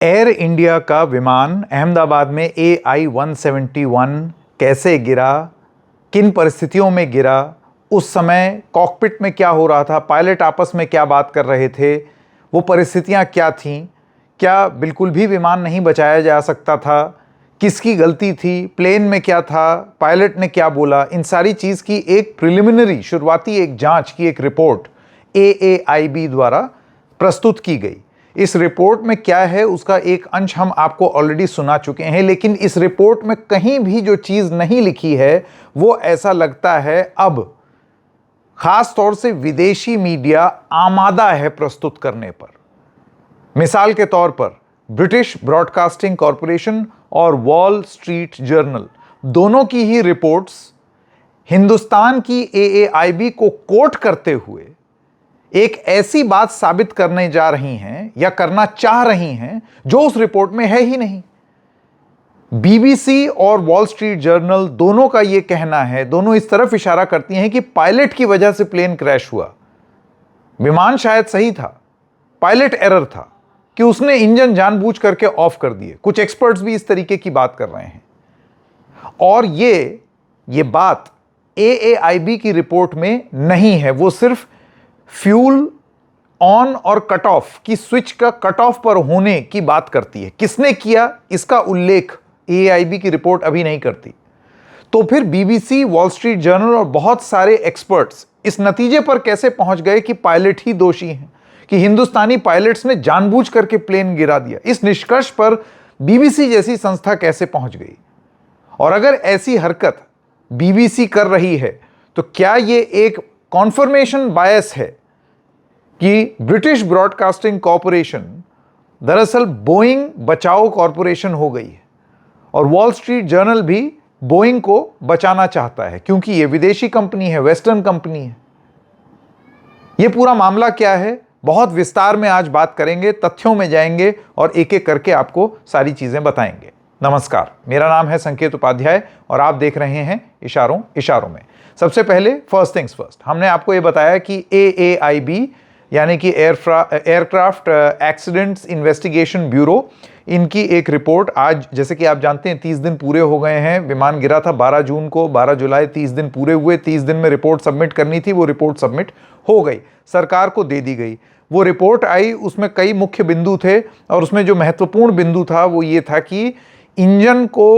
Air India का विमान अहमदाबाद में AI-171 कैसे गिरा, किन परिस्थितियों में गिरा, उस समय कॉकपिट में क्या हो रहा था, पायलट आपस में क्या बात कर रहे थे, वो परिस्थितियां क्या थीं, क्या बिल्कुल भी विमान नहीं बचाया जा सकता था, किसकी गलती थी, प्लेन में क्या था, पायलट ने क्या बोला, इन सारी चीज़ की एक प्रिलिमिनरी शुरुआती एक जांच की एक रिपोर्ट AAIB द्वारा प्रस्तुत की गई। इस रिपोर्ट में क्या है उसका एक अंश हम आपको ऑलरेडी सुना चुके हैं, लेकिन इस रिपोर्ट में कहीं भी जो चीज़ नहीं लिखी है वो ऐसा लगता है अब खास तौर से विदेशी मीडिया आमादा है प्रस्तुत करने पर। मिसाल के तौर पर ब्रिटिश ब्रॉडकास्टिंग कॉरपोरेशन और वॉल स्ट्रीट जर्नल दोनों की ही रिपोर्ट्स हिंदुस्तान की AAIB को कोट करते हुए एक ऐसी बात साबित करने जा रही हैं या करना चाह रही हैं जो उस रिपोर्ट में है ही नहीं। BBC और वॉल स्ट्रीट जर्नल दोनों का यह कहना है, दोनों इस तरफ इशारा करती हैं कि पायलट की वजह से प्लेन क्रैश हुआ। विमान शायद सही था, पायलट एरर था कि उसने इंजन जानबूझ करके ऑफ कर दिए। कुछ एक्सपर्ट्स भी इस तरीके की बात कर रहे हैं और ये बात AAIB की रिपोर्ट में नहीं है। वो सिर्फ फ्यूल ऑन और कट ऑफ की स्विच का कट ऑफ पर होने की बात करती है। किसने किया इसका उल्लेख AAIB की रिपोर्ट अभी नहीं करती। तो फिर BBC, वॉल स्ट्रीट जर्नल और बहुत सारे एक्सपर्ट्स इस नतीजे पर कैसे पहुंच गए कि पायलट ही दोषी हैं, कि हिंदुस्तानी पायलट्स ने जानबूझ करके प्लेन गिरा दिया। इस निष्कर्ष पर BBC जैसी संस्था कैसे पहुंच गई? और अगर ऐसी हरकत BBC कर रही है तो क्या यह एक कॉन्फर्मेशन बायस है कि ब्रिटिश ब्रॉडकास्टिंग कॉरपोरेशन दरअसल बोइंग बचाओ कॉरपोरेशन हो गई है और वॉल स्ट्रीट जर्नल भी बोइंग को बचाना चाहता है क्योंकि यह विदेशी कंपनी है, वेस्टर्न कंपनी है। यह पूरा मामला क्या है, बहुत विस्तार में आज बात करेंगे, तथ्यों में जाएंगे और एक एक करके आपको सारी चीजें बताएंगे। नमस्कार, मेरा नाम है संकेत उपाध्याय और आप देख रहे हैं इशारों इशारों में। सबसे पहले फर्स्ट थिंग्स फर्स्ट, हमने आपको यह बताया कि AAIB यानी कि एयरक्राफ्ट एक्सीडेंट्स इन्वेस्टिगेशन ब्यूरो, इनकी एक रिपोर्ट आज, जैसे कि आप जानते हैं 30 दिन पूरे हो गए हैं। विमान गिरा था 12 जून को, 12 जुलाई 30 दिन पूरे हुए। 30 दिन में रिपोर्ट सबमिट करनी थी, वो रिपोर्ट सबमिट हो गई, सरकार को दे दी गई। वो रिपोर्ट आई, उसमें कई मुख्य बिंदु थे और उसमें जो महत्वपूर्ण बिंदु था वो ये था कि इंजन को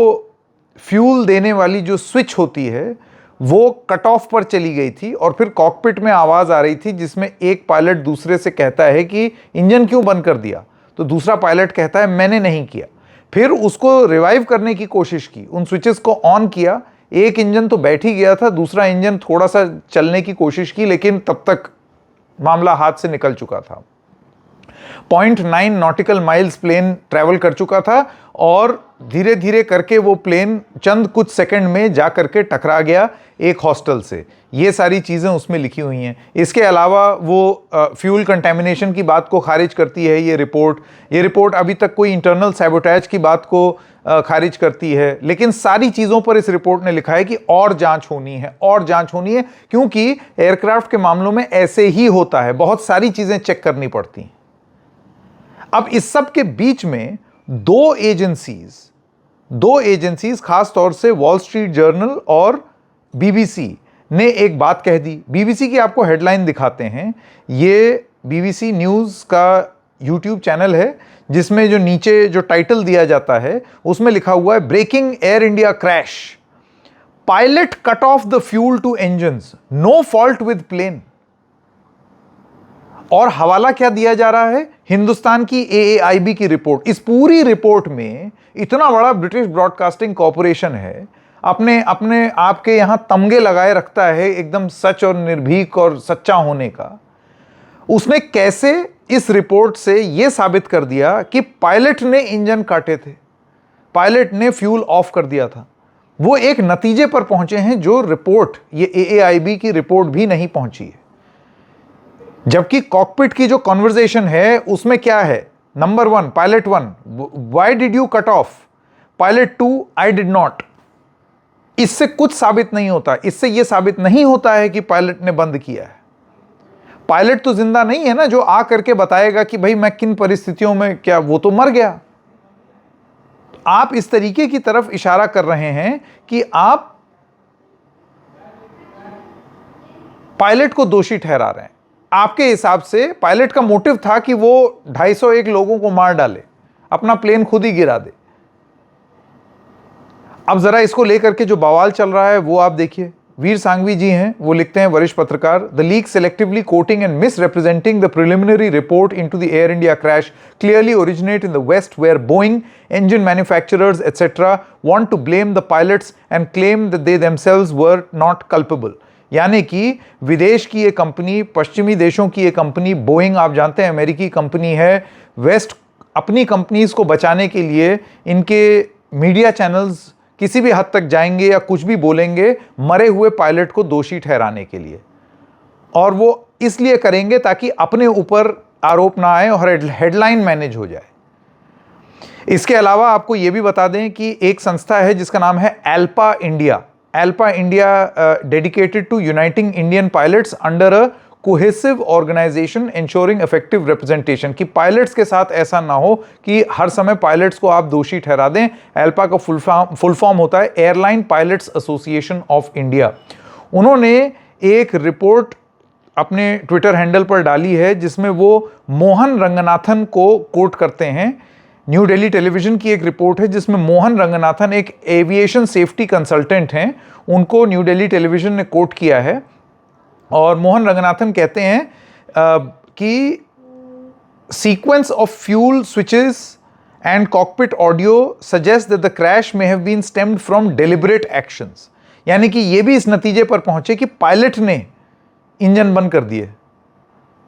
फ्यूल देने वाली जो स्विच होती है वो कट ऑफ पर चली गई थी और फिर कॉकपिट में आवाज आ रही थी जिसमें एक पायलट दूसरे से कहता है कि इंजन क्यों बंद कर दिया, तो दूसरा पायलट कहता है मैंने नहीं किया। फिर उसको रिवाइव करने की कोशिश की, उन स्विचेस को ऑन किया। एक इंजन तो बैठ ही गया था, दूसरा इंजन थोड़ा सा चलने की कोशिश की, लेकिन तब तक मामला हाथ से निकल चुका था। 0.9 नॉटिकल माइल्स प्लेन ट्रैवल कर चुका था और धीरे धीरे करके वो प्लेन चंद कुछ सेकंड में जा करके टकरा गया एक हॉस्टल से। ये सारी चीज़ें उसमें लिखी हुई हैं। इसके अलावा वो फ्यूल कंटेमिनेशन की बात को खारिज करती है ये रिपोर्ट अभी तक कोई इंटरनल सैबोटेज की बात को खारिज करती है, लेकिन सारी चीज़ों पर इस रिपोर्ट ने लिखा है कि और जांच होनी है क्योंकि एयरक्राफ्ट के मामलों में ऐसे ही होता है, बहुत सारी चीज़ें चेक करनी पड़ती हैं। अब इस सब के बीच में दो एजेंसीज खास तौर से वॉल स्ट्रीट जर्नल और BBC ने एक बात कह दी। BBC की आपको हेडलाइन दिखाते हैं। ये BBC न्यूज़ का YouTube चैनल है जिसमें जो नीचे जो टाइटल दिया जाता है उसमें लिखा हुआ है breaking Air India crash, pilot cut off the fuel to engines, no fault with plane. और हवाला क्या दिया जा रहा है, हिंदुस्तान की AAIB की रिपोर्ट। इस पूरी रिपोर्ट में इतना बड़ा ब्रिटिश ब्रॉडकास्टिंग कॉरपोरेशन है, अपने आपके यहां तमगे लगाए रखता है एकदम सच और निर्भीक और सच्चा होने का। उसने कैसे इस रिपोर्ट से यह साबित कर दिया कि पायलट ने इंजन काटे थे, पायलट ने फ्यूल ऑफ कर दिया था। वो एक नतीजे पर पहुंचे हैं जो रिपोर्ट, ये AAIB की रिपोर्ट भी नहीं पहुंची है। जबकि कॉकपिट की जो कॉन्वर्सेशन है उसमें क्या है, number 1 pilot 1 why did you cut off, pilot 2 I did not. इससे कुछ साबित नहीं होता, इससे यह साबित नहीं होता है कि पायलट ने बंद किया है। पायलट तो जिंदा नहीं है ना जो आ करके बताएगा कि भाई मैं किन परिस्थितियों में क्या, वो तो मर गया, आप इस तरीके की तरफ इशारा कर रहे हैं कि आप पायलट को दोषी ठहरा रहे हैं। आपके हिसाब से पायलट का मोटिव था कि वो 251 लोगों को मार डाले, अपना प्लेन खुद ही गिरा दे। अब जरा इसको लेकर के जो बवाल चल रहा है वो आप देखिए। वीर सांघवी जी हैं, वो लिखते हैं, वरिष्ठ पत्रकार, the leak selectively quoting and misrepresenting the preliminary report into the Air India crash clearly originate in the West where Boeing engine manufacturers etc want to blame the pilots and claim that they themselves were not culpable। यानी कि विदेश की ये company, पश्चिमी देशों की ये company Boeing, आप जानते हैं अमेरिकी कंपनी है, वेस्ट अपनी कंपनीज को बचाने के लिए इनके मीडिया चैनल्स किसी भी हद तक जाएंगे या कुछ भी बोलेंगे मरे हुए पायलट को दोषी ठहराने के लिए, और वो इसलिए करेंगे ताकि अपने ऊपर आरोप ना आए और हेडलाइन मैनेज हो जाए। इसके अलावा आपको यह भी बता दें कि एक संस्था है जिसका नाम है ALPA India. ALPA India dedicated to uniting Indian pilots under a cohesive organisation ensuring effective representation, कि पायलट्स के साथ ऐसा ना हो कि हर समय पायलट्स को आप दोषी ठहरा दें। एल्पा का फुल फॉर्म होता है airline pilots association of India. उन्होंने एक रिपोर्ट अपने ट्विटर हैंडल पर डाली है जिसमें वो मोहन रंगनाथन को कोट करते हैं। न्यू दिल्ली टेलीविजन की एक रिपोर्ट है जिसमें मोहन रंगनाथन एक एविएशन सेफ्टी कंसल्टेंट हैं, उनको न्यू दिल्ली टेलीविजन ने कोट किया है। और मोहन रंगनाथन कहते हैं कि sequence of fuel switches and cockpit audio suggest that the crash may have been stemmed from deliberate actions, यानी कि ये भी इस नतीजे पर पहुंचे कि पायलट ने इंजन बंद कर दिए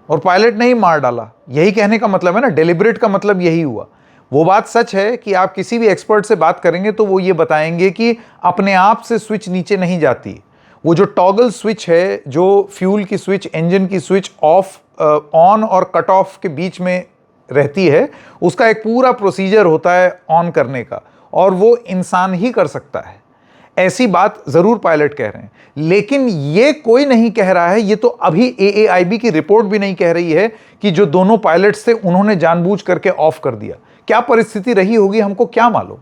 और पायलट ने ही मार डाला। यही कहने का मतलब है ना, डेलिबरेट का मतलब यही हुआ। वो बात सच है कि आप किसी भी एक्सपर्ट से बात करेंगे तो वो ये बताएंगे कि अपने आप से स्विच नीचे नहीं जाती। वो जो टॉगल स्विच है, जो फ्यूल की स्विच, इंजन की स्विच ऑफ ऑन और कट ऑफ के बीच में रहती है, उसका एक पूरा प्रोसीजर होता है ऑन करने का, और वो इंसान ही कर सकता है। ऐसी बात जरूर पायलट कह रहे हैं, लेकिन ये कोई नहीं कह रहा है, ये तो अभी AAIB की रिपोर्ट भी नहीं कह रही है कि जो दोनों पायलट्स थे उन्होंने जानबूझ करके ऑफ कर दिया। क्या परिस्थिति रही होगी हमको क्या मालूम,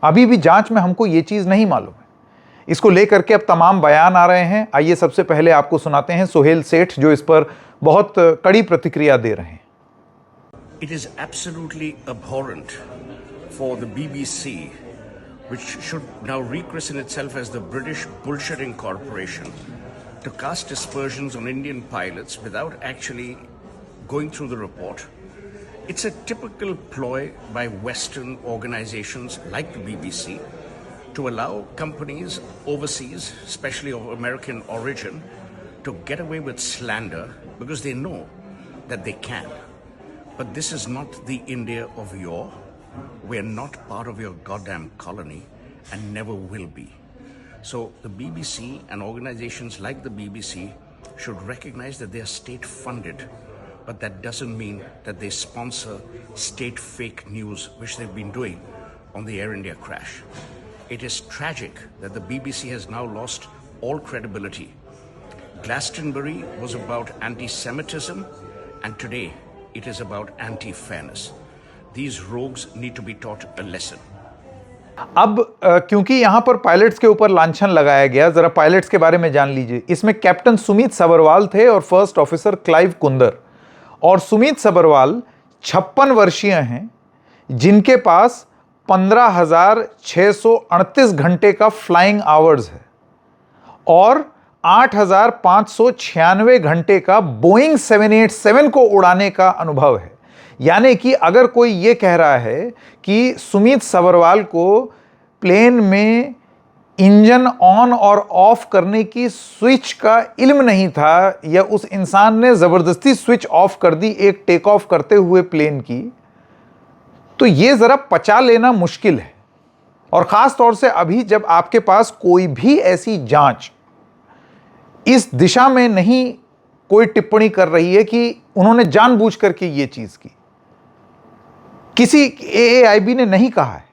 अभी भी जांच में हमको ये चीज नहीं मालूम है। इसको लेकर के अब तमाम बयान आ रहे हैं। आइए सबसे पहले आपको सुनाते हैं सोहेल सेठ, जो इस पर बहुत कड़ी प्रतिक्रिया दे रहे हैं। It is absolutely abhorrent for the BBC, which should now rechristen itself as the British Bullshitting Corporation, to cast aspersions on Indian pilots without actually going through the report. It's a typical ploy by Western organizations like the BBC to allow companies overseas, especially of American origin, to get away with slander because they know that they can. But this is not the India of yore. We're not part of your goddamn colony and never will be. So the BBC and organizations like the BBC should recognize that they are state funded, but that doesn't mean that they sponsor state fake news, which they've been doing on the Air India crash. It is tragic that the BBC has now lost all credibility. Glastonbury was about anti-Semitism, and today it is about anti-fairness. These rogues need to be taught a lesson. अब क्योंकि यहां पर pilots के ऊपर लांछन लगाया गया, जरा pilots के बारे में जान लीजिए। इसमें कैप्टन सुमित सबरवाल थे और फर्स्ट ऑफिसर क्लाइव कुंदर। और सुमित सबरवाल 56 वर्षीय हैं, जिनके पास 15,638 घंटे का फ्लाइंग आवर्स है और 8,596 घंटे का बोइंग 787 को उड़ाने का अनुभव है। यानी कि अगर कोई ये कह रहा है कि सुमित सबरवाल को प्लेन में इंजन ऑन और ऑफ करने की स्विच का इल्म नहीं था, या उस इंसान ने जबरदस्ती स्विच ऑफ कर दी एक टेक ऑफ करते हुए प्लेन की, तो ये जरा पचा लेना मुश्किल है। और खास तौर से अभी जब आपके पास कोई भी ऐसी जांच इस दिशा में नहीं कोई टिप्पणी कर रही है कि उन्होंने जानबूझ करके ये चीज की, किसी AAIB ने नहीं कहा है,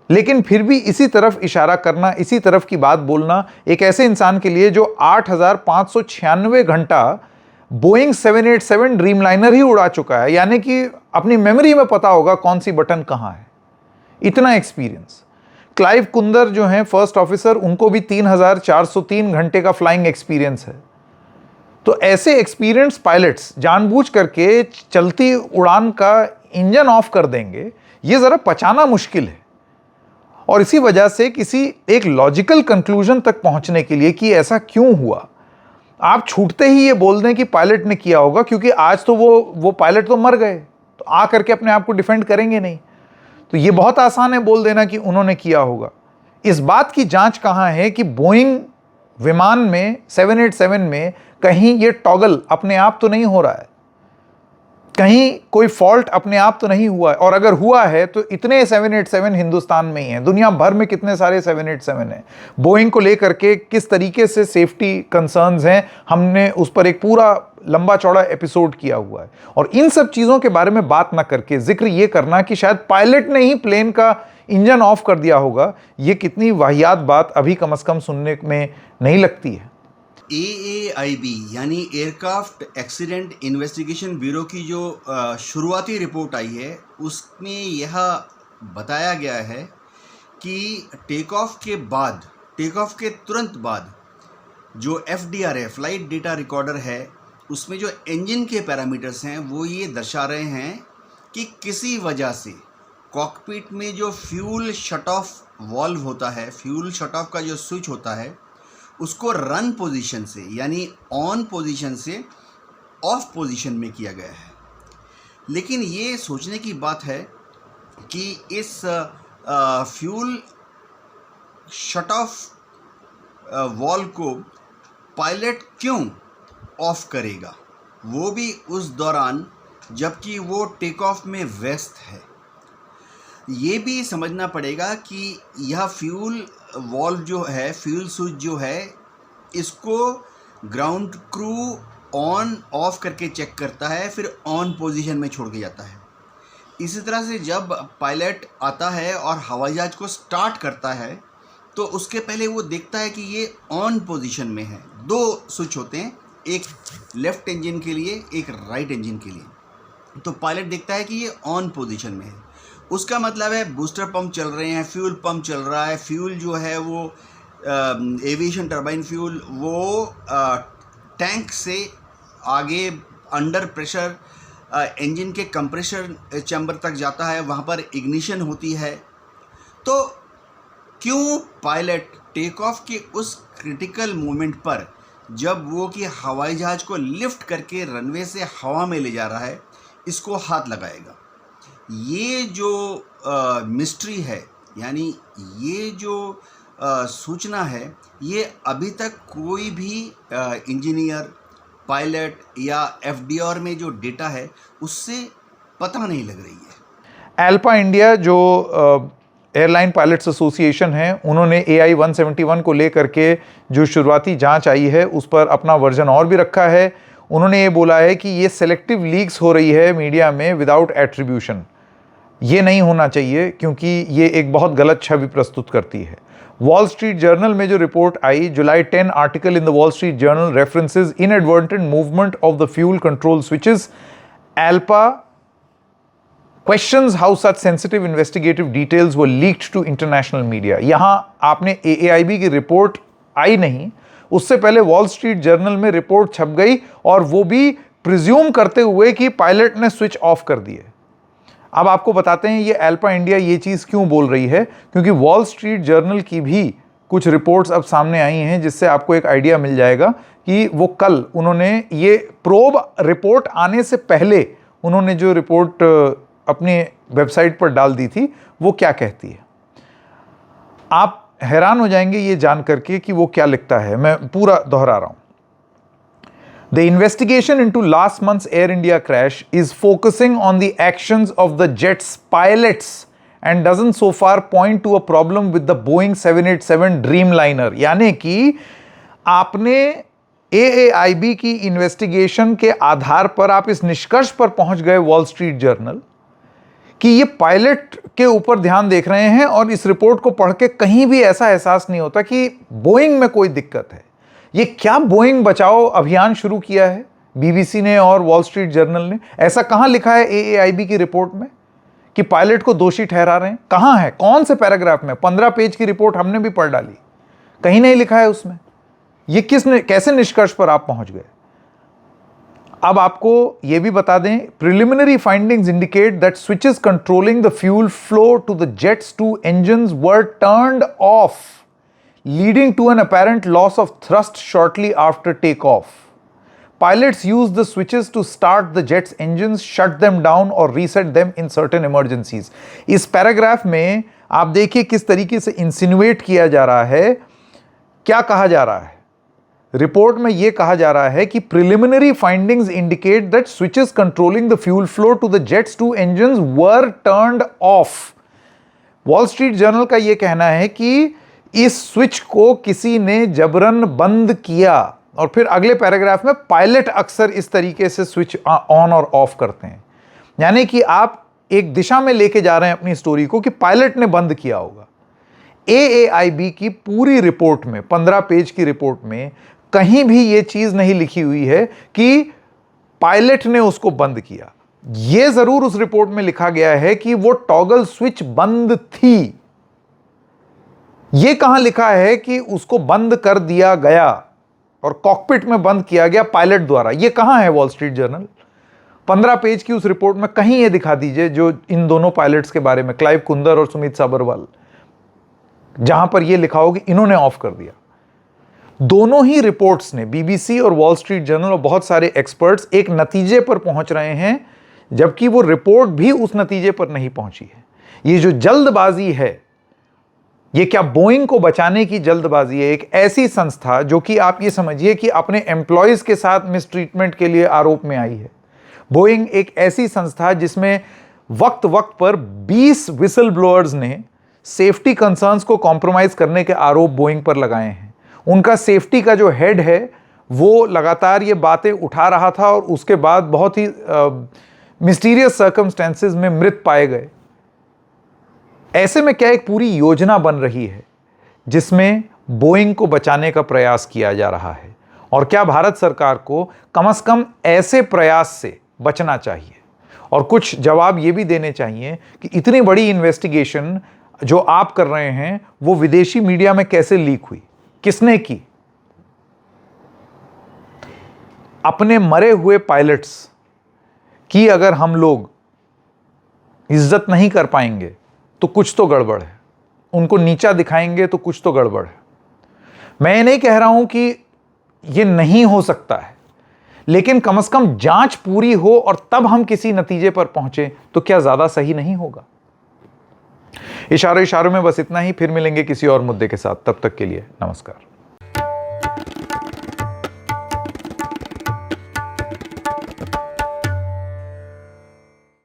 लेकिन फिर भी इसी तरफ इशारा करना, इसी तरफ की बात बोलना एक ऐसे इंसान के लिए जो 8,596 घंटा बोइंग 787 ड्रीमलाइनर ही उड़ा चुका है, यानी कि अपनी मेमोरी में पता होगा कौन सी बटन कहां है। इतना एक्सपीरियंस। क्लाइव कुंदर जो हैं फर्स्ट ऑफिसर, उनको भी 3403 घंटे का फ्लाइंग एक्सपीरियंस है। तो ऐसे एक्सपीरियंस पायलट्स जानबूझ करके चलती उड़ान का इंजन ऑफ कर देंगे, ये जरा पचाना मुश्किल है। और इसी वजह से किसी एक लॉजिकल कंक्लूजन तक पहुंचने के लिए कि ऐसा क्यों हुआ, आप छूटते ही ये बोल दें कि पायलट ने किया होगा, क्योंकि आज तो वो पायलट तो मर गए, तो आ करके अपने आप को डिफेंड करेंगे नहीं। तो ये बहुत आसान है बोल देना कि उन्होंने किया होगा। इस बात की जांच कहां है कि बोइंग विमान में 787 में कहीं ये टॉगल अपने आप तो नहीं हो रहा है, कहीं कोई फॉल्ट अपने आप तो नहीं हुआ है। और अगर हुआ है तो इतने 787 हिंदुस्तान में ही हैं, दुनिया भर में कितने सारे 787 हैं। बोइंग को लेकर के किस तरीके से सेफ्टी कंसर्न्स हैं, हमने उस पर एक पूरा लंबा चौड़ा एपिसोड किया हुआ है। और इन सब चीज़ों के बारे में बात ना करके जिक्र ये करना कि शायद पायलट ने ही प्लेन का इंजन ऑफ कर दिया होगा, ये कितनी वाहियात बात अभी कम से कम सुनने में नहीं लगती है। AAIB यानी एयरक्राफ्ट एक्सीडेंट इन्वेस्टिगेशन ब्यूरो की जो शुरुआती रिपोर्ट आई है, उसमें यह बताया गया है कि टेक ऑफ के तुरंत बाद जो FDR है, फ्लाइट डेटा रिकॉर्डर है, उसमें जो इंजन के पैरामीटर्स हैं वो ये दर्शा रहे हैं कि किसी वजह से कॉकपिट में जो फ्यूल शट ऑफ वॉल्व होता है, फ्यूल शट ऑफ का जो स्विच होता है, उसको रन पोजीशन से यानी ऑन पोजीशन से ऑफ पोजीशन में किया गया है। लेकिन ये सोचने की बात है कि इस फ्यूल शट ऑफ वॉल्व को पायलट क्यों ऑफ करेगा, वो भी उस दौरान जबकि वो टेक ऑफ में व्यस्त है। ये भी समझना पड़ेगा कि यह फ्यूल वॉल्व जो है, फ्यूल स्विच जो है, इसको ग्राउंड क्रू ऑन ऑफ करके चेक करता है, फिर ऑन पोजीशन में छोड़ के जाता है। इसी तरह से जब पायलट आता है और हवाई जहाज को स्टार्ट करता है तो उसके पहले वो देखता है कि ये ऑन पोजीशन में है। दो स्विच होते हैं, एक लेफ़्ट इंजन के लिए, एक राइट इंजन के लिए। तो पायलट देखता है कि ये ऑन पोजीशन में है, उसका मतलब है बूस्टर पंप चल रहे हैं, फ्यूल पंप चल रहा है, फ्यूल जो है वो एविएशन टर्बाइन फ्यूल वो टैंक से आगे अंडर प्रेशर इंजन के कंप्रेशर चैम्बर तक जाता है, वहाँ पर इग्निशन होती है। तो क्यों पायलट टेक ऑफ के उस क्रिटिकल मोमेंट पर, जब वो कि हवाई जहाज को लिफ्ट करके रनवे से हवा में ले जा रहा है, इसको हाथ लगाएगा? ये जो मिस्ट्री है, यानी ये जो सूचना है, ये अभी तक कोई भी इंजीनियर, पायलट या FDR में जो डेटा है उससे पता नहीं लग रही है। एल्पा इंडिया जो एयरलाइन पायलट्स एसोसिएशन है, उन्होंने AI 171 को लेकर के जो शुरुआती जांच आई है उस पर अपना वर्जन और भी रखा है। उन्होंने ये बोला है कि ये सेलेक्टिव लीक्स हो रही है मीडिया में विदाउट एट्रीब्यूशन। ये नहीं होना चाहिए क्योंकि ये एक बहुत गलत छवि प्रस्तुत करती है। वॉल स्ट्रीट जर्नल में जो report I, July 10 article in the wall Street journal references inadvertent movement of the fuel control switches, alpha questions how such sensitive investigative details were leaked to international media। यहां आपने AAIB की report आई नहीं, उससे पहले wall Street journal में report छप गई, और वो भी प्रिज्यूम करते हुए कि पायलट ने स्विच ऑफ कर दिए। अब आपको बताते हैं ये एल्पा इंडिया ये चीज़ क्यों बोल रही है, क्योंकि वॉल स्ट्रीट जर्नल की भी कुछ रिपोर्ट्स अब सामने आई हैं जिससे आपको एक आइडिया मिल जाएगा कि वो कल उन्होंने ये प्रोब रिपोर्ट आने से पहले उन्होंने जो रिपोर्ट अपनी वेबसाइट पर डाल दी थी वो क्या कहती है। आप हैरान हो जाएंगे ये जान करके कि वो क्या लिखता है। मैं पूरा दोहरा रहा हूं। The investigation into last month's Air India crash is focusing on the actions of the jet's pilots and doesn't so far point to a problem with the Boeing 787 Dreamliner। यानी कि आपने AAIB की इन्वेस्टिगेशन के आधार पर आप इस निष्कर्ष पर पहुंच गए वॉल स्ट्रीट जर्नल कि ये पायलट के ऊपर ध्यान देख रहे हैं, और इस रिपोर्ट को पढ़ के कहीं भी ऐसा एहसास नहीं होता कि बोइंग में कोई दिक्कत है। ये क्या बोइंग बचाओ अभियान शुरू किया है BBC ने और वॉल स्ट्रीट जर्नल ने? ऐसा कहां लिखा है AAIB की रिपोर्ट में कि पायलट को दोषी ठहरा रहे हैं? कहां है, कौन से पैराग्राफ में? 15 पेज की रिपोर्ट हमने भी पढ़ डाली, कहीं नहीं लिखा है उसमें। ये कैसे निष्कर्ष पर आप पहुंच गए? अब आपको यह भी बता दें, preliminary findings indicate that switches controlling the fuel flow to the jets two engines were turned off, leading to an apparent loss of thrust shortly after take off. Pilots use the switches to start the jet's engines, shut them down or reset them in certain emergencies. इस paragraph में आप देखिए किस तरीके से insinuate किया जा रहा है। क्या कहा जा रहा है रिपोर्ट में? यह कहा जा रहा है कि preliminary findings indicate that switches controlling the fuel flow to the jets two engines were turned off. Wall Street Journal का यह कहना है कि इस स्विच को किसी ने जबरन बंद किया, और फिर अगले पैराग्राफ में पायलट अक्सर इस तरीके से स्विच ऑन और ऑफ करते हैं। यानी कि आप एक दिशा में लेके जा रहे हैं अपनी स्टोरी को कि पायलट ने बंद किया होगा। AAIB की पूरी रिपोर्ट में, 15 पेज की रिपोर्ट में, कहीं भी यह चीज नहीं लिखी हुई है कि पायलट ने उसको बंद किया। यह जरूर उस रिपोर्ट में लिखा गया है कि वो टॉगल स्विच बंद थी। यह कहां लिखा है कि उसको बंद कर दिया गया और कॉकपिट में बंद किया गया पायलट द्वारा? यह कहां है वॉल स्ट्रीट जर्नल? 15 पेज की उस रिपोर्ट में कहीं यह दिखा दीजिए जो इन दोनों पायलट्स के बारे में, क्लाइव कुंदर और सुमित साबरवाल, जहां पर यह लिखा हो कि इन्होंने ऑफ कर दिया। दोनों ही रिपोर्ट्स ने, BBC और वॉल स्ट्रीट जर्नल और बहुत सारे एक्सपर्ट्स, एक नतीजे पर पहुंच रहे हैं, जबकि वो रिपोर्ट भी उस नतीजे पर नहीं पहुंची है। ये जो जल्दबाजी है, ये क्या बोइंग को बचाने की जल्दबाजी है? एक ऐसी संस्था जो कि आप ये समझिए कि अपने एम्प्लॉयज के साथ मिसट्रीटमेंट के लिए आरोप में आई है। बोइंग एक ऐसी संस्था जिसमें वक्त वक्त पर 20 विसल ब्लोअर्स ने सेफ्टी कंसर्न्स को कॉम्प्रोमाइज करने के आरोप बोइंग पर लगाए हैं। उनका सेफ्टी का जो हेड है वो लगातार ये बातें उठा रहा था और उसके बाद बहुत ही मिस्टीरियस सर्कमस्टेंसेस में मृत पाए गए। ऐसे में क्या एक पूरी योजना बन रही है जिसमें बोइंग को बचाने का प्रयास किया जा रहा है? और क्या भारत सरकार को कम से कम ऐसे प्रयास से बचना चाहिए? और कुछ जवाब ये भी देने चाहिए कि इतनी बड़ी इन्वेस्टिगेशन जो आप कर रहे हैं वो विदेशी मीडिया में कैसे लीक हुई, किसने की? अपने मरे हुए पायलट्स की अगर हम लोग इज्जत नहीं कर पाएंगे तो कुछ तो गड़बड़ है, उनको नीचा दिखाएंगे तो कुछ तो गड़बड़ है। मैं ये नहीं कह रहा हूं कि ये नहीं हो सकता है, लेकिन कम से कम जांच पूरी हो और तब हम किसी नतीजे पर पहुंचे तो क्या ज्यादा सही नहीं होगा? इशारों में बस इतना ही। फिर मिलेंगे किसी और मुद्दे के साथ, तब तक के लिए नमस्कार।